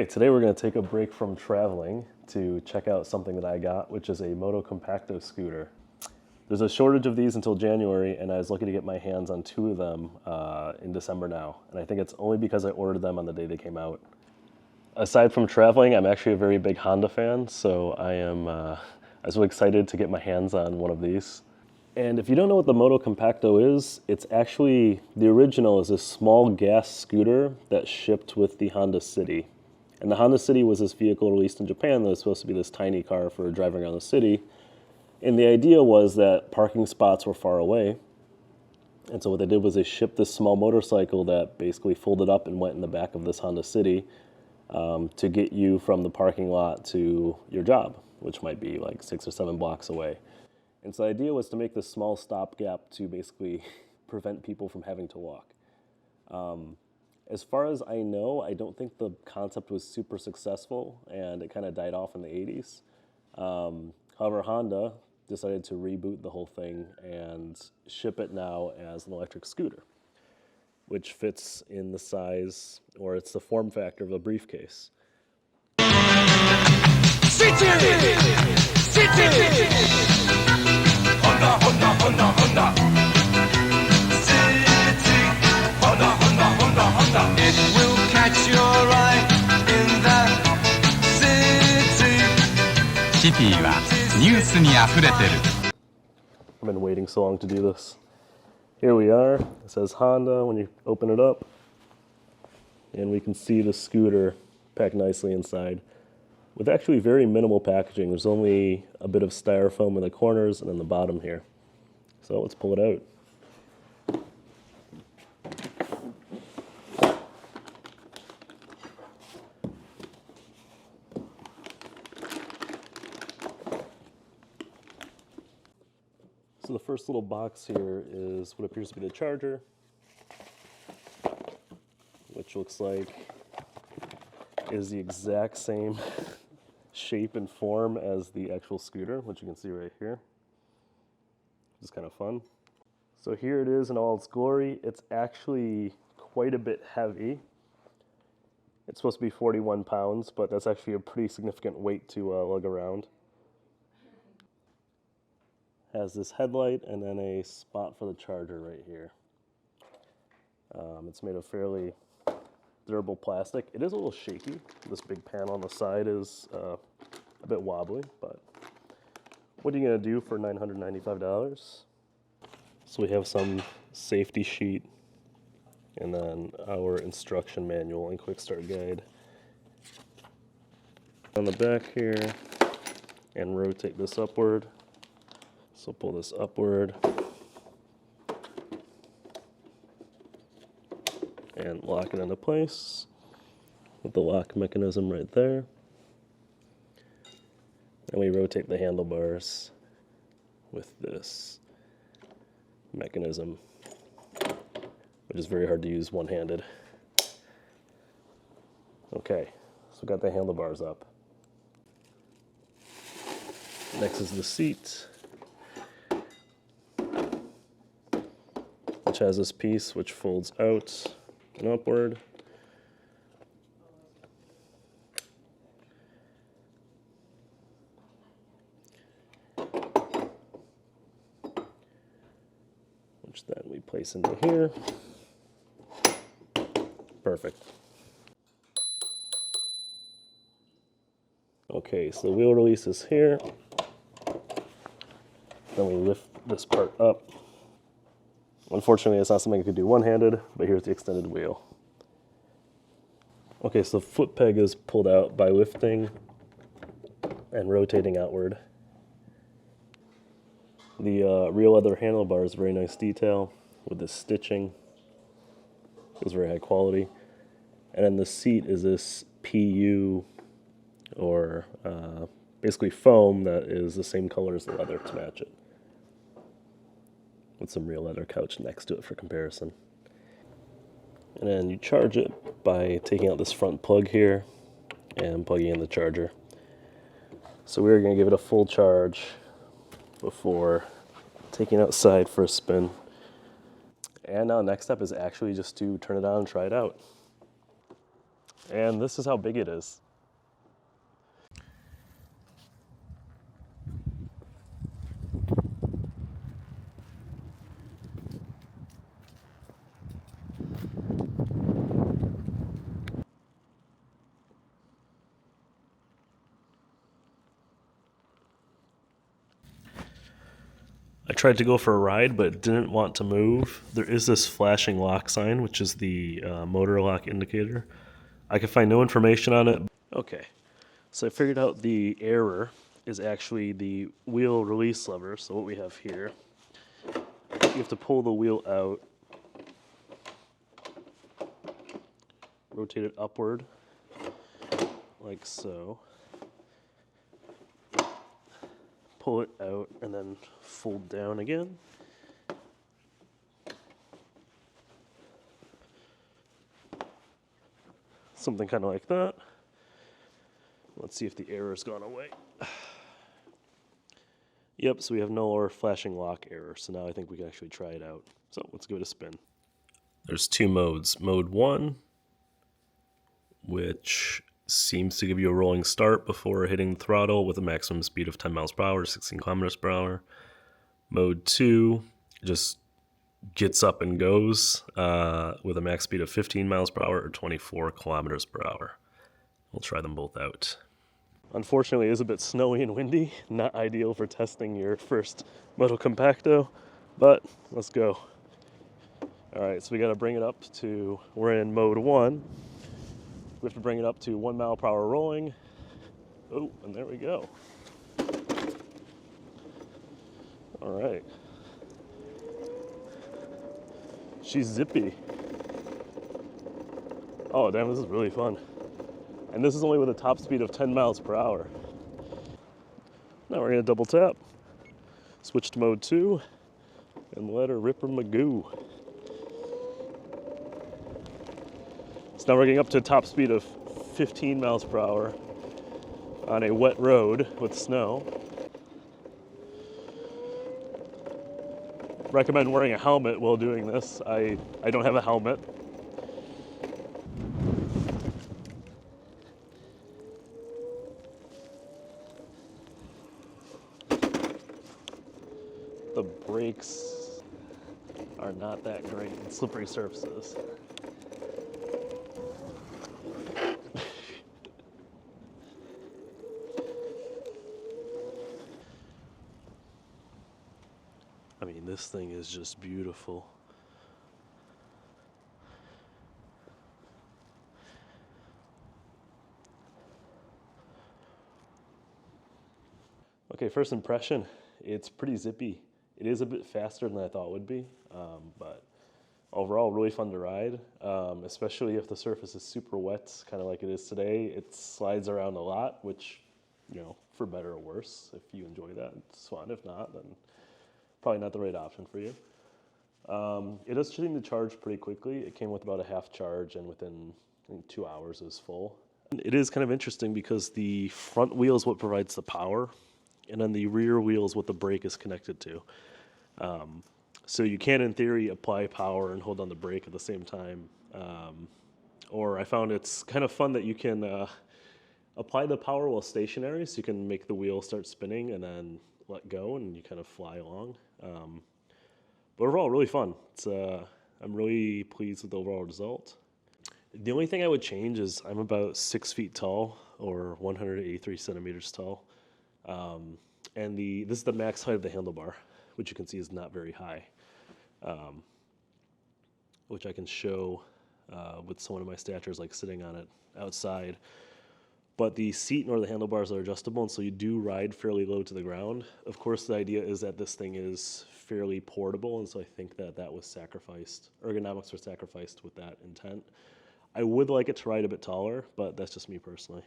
Okay, today we're going to take a break from traveling to check out something that I got, which is a Motocompacto scooter. There's a shortage of these until January, and I was lucky to get my hands on 2 of them in December now. And I think it's only because I ordered them on the day they came out. Aside from traveling, I'm actually a very big Honda fan, so I was really excited to get my hands on one of these. And if you don't know what the Motocompacto is, it's actually, the original is this small gas scooter that shipped with the Honda City. And the Honda City was this vehicle released in Japan that was supposed to be this tiny car for driving around the city. And the idea was that parking spots were far away. And so what they did was they shipped this small motorcycle that basically folded up and went in the back of this Honda City to get you from the parking lot to your job, which might be like 6 or 7 blocks away. And so the idea was to make this small stopgap to basically prevent people from having to walk. As far as I know, I don't think the concept was super successful, and it kind of died off in the 80s. However, Honda decided to reboot the whole thing and ship it now as an electric scooter, which fits in the size, or it's the form factor of a briefcase. City! City! Honda, Honda, Honda, Honda. City! Honda, Honda, Honda, Honda. It will catch your eye in the city. City はニュースに溢れてる. I've been waiting so long to do this. Here we are. It says Honda when you open it up. And we can see the scooter packed nicely inside with actually very minimal packaging. There's only a bit of styrofoam in the corners and in the bottom here. So let's pull it out. So the first little box here is what appears to be the charger, which looks like is the exact same shape and form as the actual scooter, which you can see right here. Which is kind of fun. So here it is in all its glory. It's actually quite a bit heavy. It's supposed to be 41 pounds, but that's actually a pretty significant weight to lug around. Has this headlight and then a spot for the charger right here. It's made of fairly durable plastic. It is a little shaky. This big panel on the side is a bit wobbly, but what are you gonna do for $995? So we have some safety sheet and then our instruction manual and quick start guide. On the back here, and rotate this upward. So pull this upward and lock it into place with the lock mechanism right there. And we rotate the handlebars with this mechanism, which is very hard to use one-handed. Okay, so we got the handlebars up. Next is the seat, which has this piece which folds out and upward. Which then we place into here. Perfect. Okay, so the wheel release is here. Then we lift this part up. Unfortunately, it's not something I could do one-handed, but here's the extended wheel. Okay, so the foot peg is pulled out by lifting and rotating outward. The real leather handlebar is very nice detail with this stitching. It's very high quality. And then the seat is this PU, or basically foam that is the same color as the leather to match it, with some real leather couch next to it for comparison. And then you charge it by taking out this front plug here and plugging in the charger. So we're going to give it a full charge before taking it outside for a spin. And now next step is actually just to turn it on and try it out. And this is how big it is. I tried to go for a ride, but didn't want to move. There is this flashing lock sign, which is the motor lock indicator. I could find no information on it. Okay, so I figured out the error is actually the wheel release lever. So what we have here, you have to pull the wheel out, rotate it upward, like so. Pull it out and then fold down again. Something kind of like that. Let's see if the error's gone away. Yep, so we have no more flashing lock error. So now I think we can actually try it out. So let's give it a spin. There's two modes. Mode 1, which seems to give you a rolling start before hitting the throttle with a maximum speed of 10 miles per hour, 16 kilometers per hour. Mode 2 just gets up and goes with a max speed of 15 miles per hour or 24 kilometers per hour. We'll try them both out. Unfortunately, it is a bit snowy and windy. Not ideal for testing your first Motocompacto, but let's go. All right, so we got to bring it up to, we're in mode 1. We have to bring it up to 1 mile per hour rolling. Oh, and there we go. All right. She's zippy. Oh, damn, this is really fun. And this is only with a top speed of 10 miles per hour. Now we're gonna double tap. Switch to mode 2 and let her rip her magoo. So now we're getting up to a top speed of 15 miles per hour on a wet road with snow. Recommend wearing a helmet while doing this. I don't have a helmet. The brakes are not that great on slippery surfaces. I mean, this thing is just beautiful. Okay, first impression, it's pretty zippy. It is a bit faster than I thought it would be, but overall, really fun to ride, especially if the surface is super wet, kind of like it is today. It slides around a lot, which, you know, for better or worse, if you enjoy that, it's fun. If not, then probably not the right option for you. It is shooting the charge pretty quickly. It came with about a half charge, and within, I think, 2 hours it was full. It is kind of interesting because the front wheel is what provides the power, and then the rear wheel is what the brake is connected to. So you can, in theory, apply power and hold on the brake at the same time. Or I found it's kind of fun that you can apply the power while stationary, so you can make the wheel start spinning and then let go, and you kind of fly along. But overall, really fun. I'm really pleased with the overall result. The only thing I would change is I'm about 6 feet tall, or 183 centimeters tall. And this is the max height of the handlebar, which you can see is not very high, which I can show with someone of my statures, like sitting on it outside. But the seat nor the handlebars are adjustable, and so you do ride fairly low to the ground. Of course, the idea is that this thing is fairly portable, and so I think that was sacrificed, ergonomics were sacrificed with that intent. I would like it to ride a bit taller, but that's just me personally.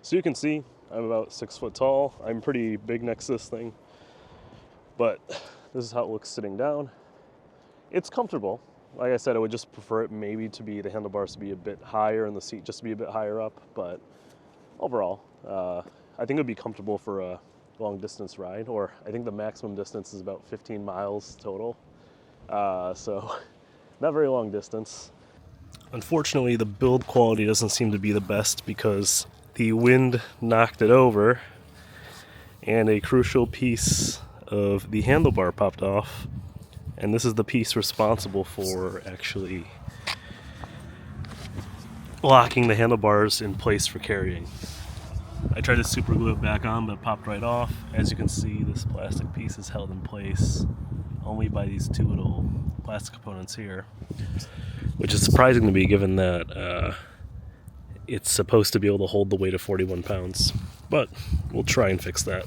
So you can see I'm about 6 foot tall. I'm pretty big next to this thing, but this is how it looks sitting down. It's comfortable. Like I said, I would just prefer it maybe to be the handlebars to be a bit higher and the seat just to be a bit higher up, but overall, I think it would be comfortable for a long distance ride, or I think the maximum distance is about 15 miles total. So not very long distance. Unfortunately, the build quality doesn't seem to be the best because the wind knocked it over and a crucial piece of the handlebar popped off, and this is the piece responsible for actually locking the handlebars in place for carrying. I tried to super glue it back on, but it popped right off. As you can see, this plastic piece is held in place only by these two little plastic components here, which is surprising to me given that it's supposed to be able to hold the weight of 41 pounds. But we'll try and fix that.